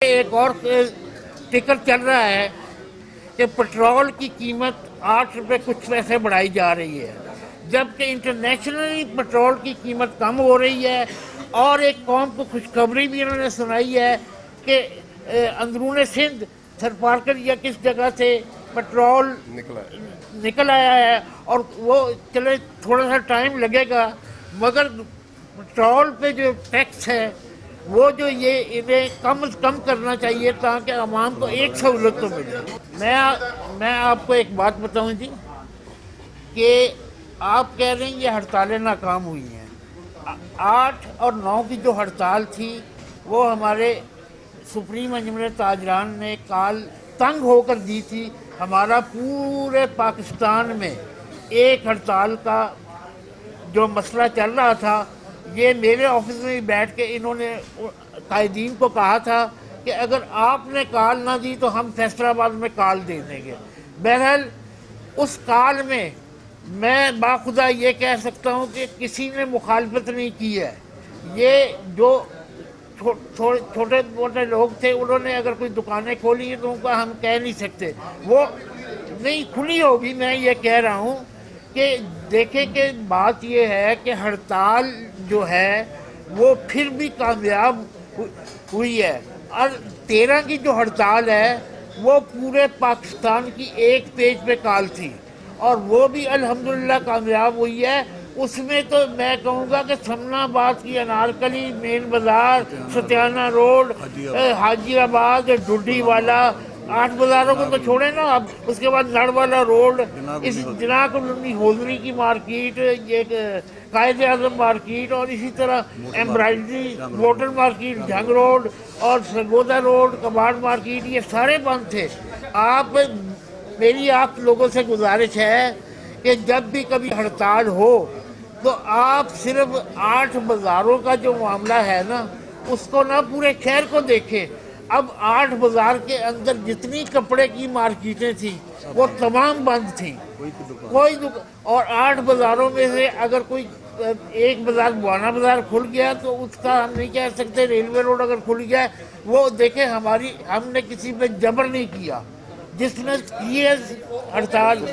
ایک اور ٹکر چل رہا ہے کہ پٹرول کی قیمت 8 روپے کچھ پیسے بڑھائی جا رہی ہے، جبکہ انٹرنیشنلی پٹرول کی قیمت کم ہو رہی ہے۔ اور ایک قوم کو خوشخبری بھی انہوں نے سنائی ہے کہ اندرون سندھ تھرپارکر یا کس جگہ سے پٹرول نکل آیا ہے، اور وہ چلے تھوڑا سا ٹائم لگے گا، مگر پٹرول پہ جو ٹیکس ہے وہ جو یہ انہیں کم از کم کرنا چاہیے تاکہ عوام کو ایک سہولت تو ملے۔ میں آپ کو ایک بات بتاؤں جی کہ آپ کہہ رہے ہیں یہ ہڑتالیں ناکام ہوئی ہیں۔ 8 اور 9 کی جو ہڑتال تھی وہ ہمارے سپریم انجمن تاجران نے کال تنگ ہو کر دی تھی۔ ہمارا پورے پاکستان میں ایک ہڑتال کا جو مسئلہ چل رہا تھا، یہ میرے آفس میں بھی بیٹھ کے انہوں نے قائدین کو کہا تھا کہ اگر آپ نے کال نہ دی تو ہم فیصل آباد میں کال دے دیں گے۔ بہرحال اس کال میں میں باخدا یہ کہہ سکتا ہوں کہ کسی نے مخالفت نہیں کی ہے۔ یہ جو چھوٹے موٹے لوگ تھے انہوں نے اگر کوئی دکانیں کھولی ہیں تو ان کا ہم کہہ نہیں سکتے، وہ نہیں کھلی ہوگی۔ میں یہ کہہ رہا ہوں کہ دیکھیں کہ بات یہ ہے کہ ہڑتال جو ہے وہ پھر بھی کامیاب ہوئی ہے، اور 13 کی جو ہڑتال ہے وہ پورے پاکستان کی ایک پیج پہ کال تھی، اور وہ بھی الحمدللہ کامیاب ہوئی ہے۔ اس میں تو میں کہوں گا کہ سمنا آباد کی انارکلی، مین بازار، ستیانہ روڈ، حاجی آباد، ڈڈی والا، 8 بازاروں کو تو چھوڑیں نا، اب اس کے بعد نڑ والا روڈ، اس جناح کالونی، ہوزری کی مارکیٹ، یہ قائد اعظم مارکیٹ، اور اسی طرح embroidery motor market, Jhang road اور سرگودا روڈ، کباڑ مارکیٹ، یہ سارے بند تھے۔ میری آپ لوگوں سے گزارش ہے کہ جب بھی کبھی ہڑتال ہو تو آپ صرف 8 بازاروں کا جو معاملہ ہے نا اس کو نہ پورے شہر کو دیکھیں۔ اب 8 بازار کے اندر جتنی کپڑے کی مارکیٹیں تھیں وہ تمام بند تھیں، اور 8 بازاروں میں سے اگر کوئی ایک بازار بوانا بازار کھل گیا تو اس کا ہم نہیں کہہ سکتے، ریلوے روڈ اگر کھل گیا وہ دیکھیں ہم نے کسی پہ جبر نہیں کیا، جس نے کی ہے ہڑتال